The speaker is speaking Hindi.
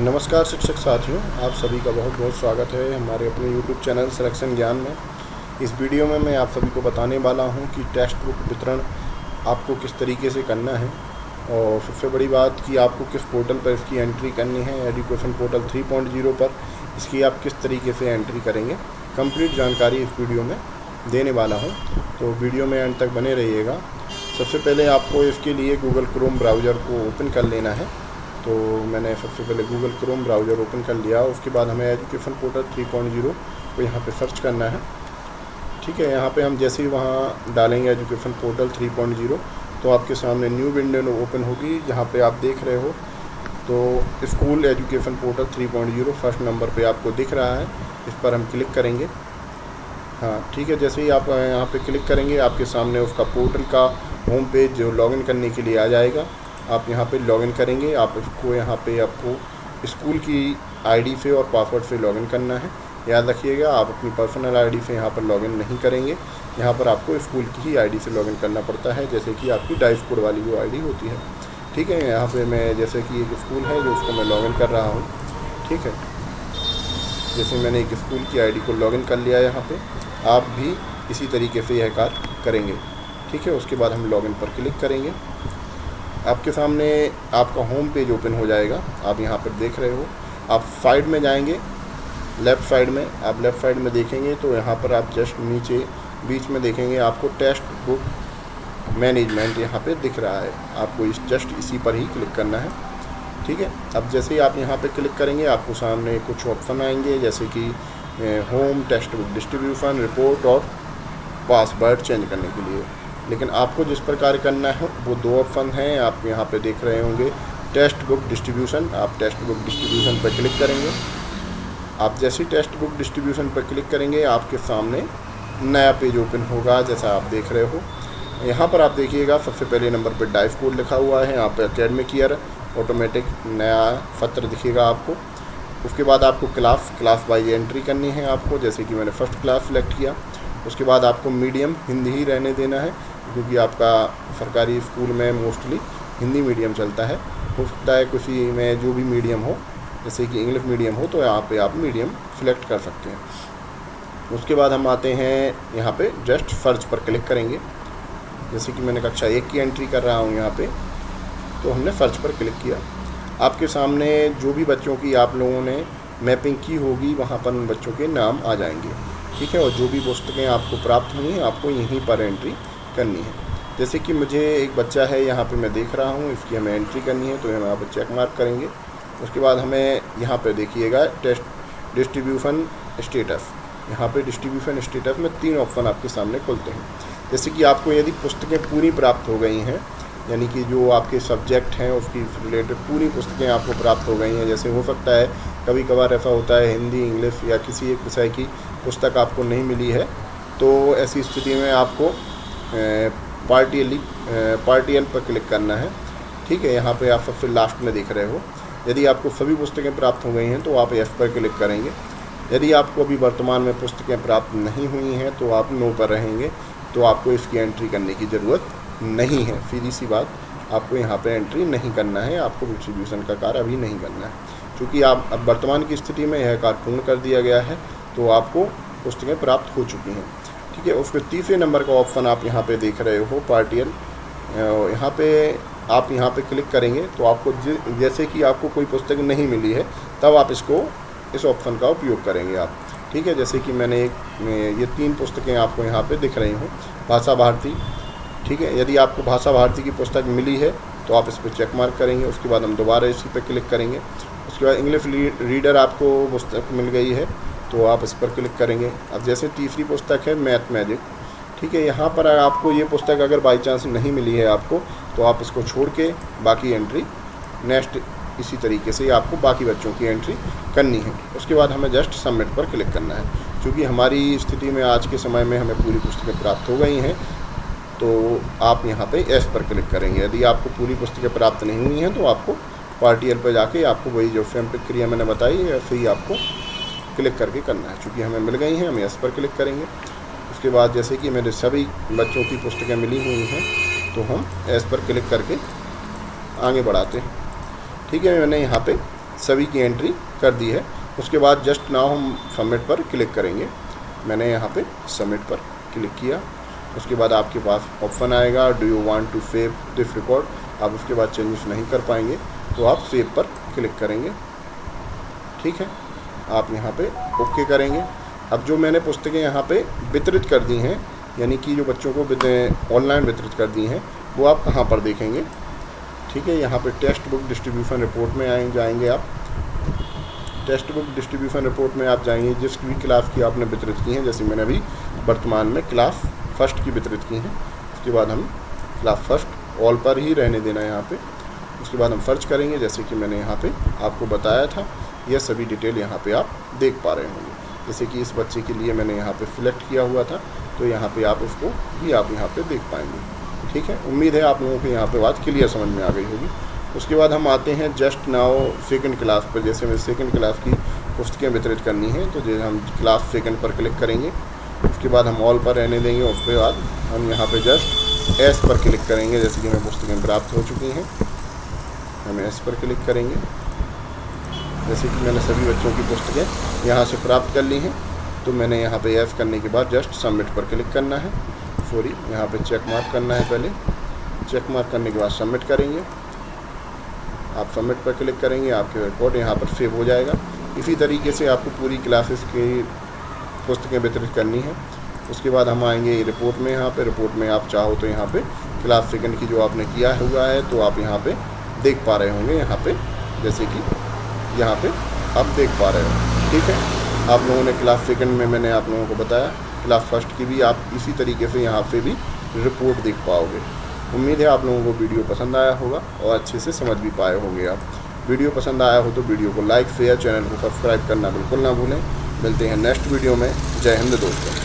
नमस्कार शिक्षक साथियों, आप सभी का बहुत बहुत स्वागत है हमारे अपने YouTube चैनल सिलेक्शन ज्ञान में। इस वीडियो में मैं आप सभी को बताने वाला हूं कि टेक्स्ट बुक वितरण आपको किस तरीके से करना है और सबसे बड़ी बात कि आपको किस पोर्टल पर इसकी एंट्री करनी है। एजुकेशन पोर्टल 3.0 पर इसकी आप किस तरीके से एंट्री करेंगे, कंप्लीट जानकारी इस वीडियो में देने वाला हूँ, तो वीडियो में अंत तक बने रहिएगा। सबसे पहले आपको इसके लिए गूगल क्रोम ब्राउज़र को ओपन कर लेना है। तो मैंने सबसे पहले गूगल क्रोम ब्राउज़र ओपन कर लिया। उसके बाद हमें एजुकेशन पोर्टल 3.0 को यहाँ पे सर्च करना है। ठीक है, यहाँ पे हम जैसे ही वहाँ डालेंगे एजुकेशन पोर्टल 3.0 तो आपके सामने न्यू विंडो ओपन होगी, जहाँ पे आप देख रहे हो तो school education portal 3.0 first number पे आपको दिख रहा है। इस पर हम क्लिक करेंगे। हाँ ठीक है, जैसे ही आप यहाँ पे क्लिक करेंगे आपके सामने उसका पोर्टल का होम पेज जो लॉगिन करने के लिए आ जाएगा। आप यहाँ पे लॉगिन करेंगे। आप इसको यहाँ पे आपको स्कूल की आईडी से और पासवर्ड से लॉगिन करना है। याद रखिएगा, आप अपनी पर्सनल आईडी से यहाँ पर लॉगिन नहीं करेंगे। यहाँ पर आपको स्कूल की ही आईडी से लॉगिन करना पड़ता है, जैसे कि आपकी डाइस कोड वाली जो आईडी होती है। ठीक है, यहाँ पे मैं जैसे कि एक स्कूल है जो उसको मैं लॉगिन कर रहा हूँ। ठीक है, जैसे मैंने एक स्कूल की आईडी को लॉगिन कर लिया, यहाँ पे आप भी इसी तरीके से यह कार्य करेंगे। ठीक है, उसके बाद हम लॉगिन पर क्लिक करेंगे। आपके सामने आपका होम पेज ओपन हो जाएगा। आप यहाँ पर देख रहे हो, आप साइड में जाएंगे, लेफ़्ट साइड में आप लेफ़्ट साइड में देखेंगे तो यहाँ पर आप जस्ट नीचे बीच में देखेंगे आपको टेक्स्ट बुक मैनेजमेंट यहाँ पे दिख रहा है। आपको इसी पर ही क्लिक करना है। ठीक है, अब जैसे ही आप यहाँ पे क्लिक करेंगे आपको सामने कुछ ऑप्शन आएंगे, जैसे कि home, text book distribution, report और पासवर्ड चेंज करने के लिए। लेकिन आपको जिस प्रकार करना है वो दो ऑप्शन हैं। आप यहाँ पे देख रहे होंगे टेक्स्ट बुक डिस्ट्रीब्यूशन। आप टेक्स्ट बुक डिस्ट्रीब्यूशन पर क्लिक करेंगे। आप जैसे ही टेक्स्ट बुक डिस्ट्रीब्यूशन पर क्लिक करेंगे आपके सामने नया पेज ओपन होगा, जैसा आप देख रहे हो। यहाँ पर आप देखिएगा सबसे पहले नंबर पर डाइस कोड लिखा हुआ है। यहाँ पर एकेडमिक ईयर ऑटोमेटिक नया पत्र दिखेगा आपको। उसके बाद आपको क्लास वाइज एंट्री करनी है आपको, जैसे कि मैंने फर्स्ट क्लास सेलेक्ट किया। उसके बाद आपको मीडियम हिंदी ही रहने देना है, क्योंकि आपका सरकारी स्कूल में मोस्टली हिंदी मीडियम चलता है। हो सकता है किसी में जो भी मीडियम हो, जैसे कि इंग्लिश मीडियम हो, तो यहाँ पे आप मीडियम सिलेक्ट कर सकते हैं। उसके बाद हम आते हैं यहाँ पे जस्ट सर्च पर क्लिक करेंगे। जैसे कि मैंने कक्षा 1 की एंट्री कर रहा हूँ यहाँ पे, तो हमने सर्च पर क्लिक किया। आपके सामने जो भी बच्चों की आप लोगों ने मैपिंग की होगी वहाँ पर उन बच्चों के नाम आ जाएंगे। ठीक है, और जो भी पुस्तकें आपको प्राप्त हुई हैं आपको यहीं पर एंट्री करनी है। जैसे कि मुझे एक बच्चा है यहाँ पे मैं देख रहा हूँ, इसकी हमें एंट्री करनी है, तो हम यहाँ पर चेक मार्क करेंगे। उसके बाद हमें यहाँ पे देखिएगा टेस्ट डिस्ट्रीब्यूशन स्टेटस। यहाँ पे डिस्ट्रीब्यूशन स्टेटस में 3 ऑप्शन आपके सामने खुलते हैं। जैसे कि आपको यदि पुस्तकें पूरी प्राप्त हो गई हैं, यानी कि जो आपके सब्जेक्ट हैं उसकी रिलेटेड पूरी पुस्तकें आपको प्राप्त हो गई हैं। जैसे हो सकता है कभी कभार ऐसा होता है हिंदी, इंग्लिश या किसी एक विषय की पुस्तक आपको नहीं मिली है, तो ऐसी स्थिति में आपको पार्टियल पर क्लिक करना है। ठीक है, यहाँ पे आप सबसे लास्ट में देख रहे हो। यदि आपको सभी पुस्तकें प्राप्त हो गई हैं तो आप यस पर क्लिक करेंगे। यदि आपको अभी वर्तमान में पुस्तकें प्राप्त नहीं हुई हैं तो आप नो पर रहेंगे, तो आपको इसकी एंट्री करने की ज़रूरत नहीं है। सीधी सी बात, आपको यहाँ पे एंट्री नहीं करना है, आपको डिस्ट्रीब्यूशन का कार्य अभी नहीं करना है, क्योंकि आप अब वर्तमान की स्थिति में यह कार्य पूर्ण कर दिया गया है, तो आपको पुस्तकें प्राप्त हो चुकी हैं। ठीक है, उसके तीसरे नंबर का ऑप्शन आप यहाँ पे देख रहे हो पार्टियल। यहाँ पे आप यहाँ पे क्लिक करेंगे तो आपको जैसे कि आपको कोई पुस्तक नहीं मिली है तब आप इस ऑप्शन का उपयोग करेंगे आप। ठीक है, जैसे कि मैंने ये 3 पुस्तकें आपको यहाँ पे दिख रही हूँ। भाषा भारती, ठीक है, यदि आपको भाषा भारती की पुस्तक मिली है तो आप इस पर चेक मार्क करेंगे। उसके बाद हम दोबारा इसी पे क्लिक करेंगे। उसके बाद इंग्लिश रीडर आपको पुस्तक मिल गई है तो आप इस पर क्लिक करेंगे। अब जैसे तीसरी पुस्तक है मैथ मैजिक। ठीक है, यहाँ पर आपको ये पुस्तक अगर बाई चांस नहीं मिली है आपको, तो आप इसको छोड़ के बाकी एंट्री नेक्स्ट इसी तरीके से आपको बाकी बच्चों की एंट्री करनी है। उसके बाद हमें जस्ट सबमिट पर क्लिक करना है। क्योंकि हमारी स्थिति में आज के समय में हमें पूरी पुस्तकें प्राप्त हो गई हैं, तो आप यहाँ पे एस पर क्लिक करेंगे। यदि आपको पूरी पुस्तकें प्राप्त नहीं हुई हैं तो आपको पार्टियल पर जाके आपको वही जो स्वयं प्रक्रिया मैंने बताई है फिर ही आपको क्लिक करके करना है। चूँकि हमें मिल गई हैं, हम एस पर क्लिक करेंगे। उसके बाद जैसे कि मेरे सभी बच्चों की पुस्तकें मिली हुई हैं तो हम एस पर क्लिक करके आगे बढ़ाते हैं। ठीक है, मैंने यहाँ पे सभी की एंट्री कर दी है। उसके बाद जस्ट नाउ हम सबमिट पर क्लिक करेंगे। मैंने यहाँ पे सबमिट पर क्लिक किया। उसके बाद आपके पास ऑप्शन आएगा, do you want to save this record. आप उसके बाद चेंजेस नहीं कर पाएंगे तो आप सेव पर क्लिक करेंगे। ठीक है, आप यहाँ पे ओके करेंगे। अब जो मैंने पुस्तकें यहाँ पे वितरित कर दी हैं, यानी कि जो बच्चों को ऑनलाइन वितरित कर दी हैं, वो आप कहाँ पर देखेंगे। ठीक है, यहाँ पे टेक्स्ट बुक डिस्ट्रीब्यूशन रिपोर्ट में जाएंगे आप। टेक्स्ट बुक डिस्ट्रीब्यूशन रिपोर्ट में आप जाएंगे जिस भी क्लास की आपने वितरित की हैं। जैसे मैंने अभी वर्तमान में क्लास फर्स्ट की वितरित की हैं। उसके बाद हम क्लास फर्स्ट ऑल पर ही रहने देना है यहाँ पे। उसके बाद हम सर्च करेंगे, जैसे कि मैंने यहाँ पे आपको बताया था। यह सभी डिटेल यहाँ पे आप देख पा रहे होंगे। जैसे कि इस बच्चे के लिए मैंने यहाँ पे सिलेक्ट किया हुआ था, तो यहाँ पे आप उसको भी आप यहाँ पे देख पाएंगे। ठीक है, उम्मीद है आप लोगों को यहाँ पे बात क्लियर समझ में आ गई होगी। उसके बाद हम आते हैं जस्ट नाउ सेकंड क्लास पर। जैसे मैं सेकंड क्लास की पुस्तकें वितरित करनी है, तो जैसे हम क्लास सेकंड पर क्लिक करेंगे। उसके बाद हम ऑल पर रहने देंगे। उसके बाद हम यहाँ पे जस्ट एस पर क्लिक करेंगे। जैसे कि हमें पुस्तकें प्राप्त हो चुकी हैं, हम एस पर क्लिक करेंगे। जैसे कि मैंने सभी बच्चों की पुस्तकें यहाँ से प्राप्त कर ली हैं, तो मैंने यहाँ पे एस करने के बाद जस्ट सबमिट पर क्लिक करना है। सॉरी, यहाँ पे चेक मार्क करना है। पहले चेक मार्क करने के बाद सबमिट करेंगे। आप सबमिट पर क्लिक करेंगे, आपके रिकॉर्ड यहाँ पर सेव हो जाएगा। इसी तरीके से आपको पूरी क्लासेस की पुस्तकें वितरित करनी है। उसके बाद हम आएंगे रिपोर्ट में। यहाँ पे रिपोर्ट में आप चाहो तो यहाँ पे क्लास सेकंड की जो आपने किया हुआ है, तो आप यहाँ पे देख पा रहे होंगे। यहाँ पे जैसे कि यहाँ पे आप देख पा रहे हो। ठीक है, आप लोगों ने क्लास सेकंड में मैंने आप लोगों को बताया, क्लास फर्स्ट की भी आप इसी तरीके से यहाँ पे भी रिपोर्ट देख पाओगे। उम्मीद है आप लोगों को वीडियो पसंद आया होगा और अच्छे से समझ भी पाए होंगे आप। वीडियो पसंद आया हो तो वीडियो को लाइक, शेयर, चैनल को सब्सक्राइब करना बिल्कुल ना भूलें। मिलते हैं नेक्स्ट वीडियो में। जय हिंद दोस्तों।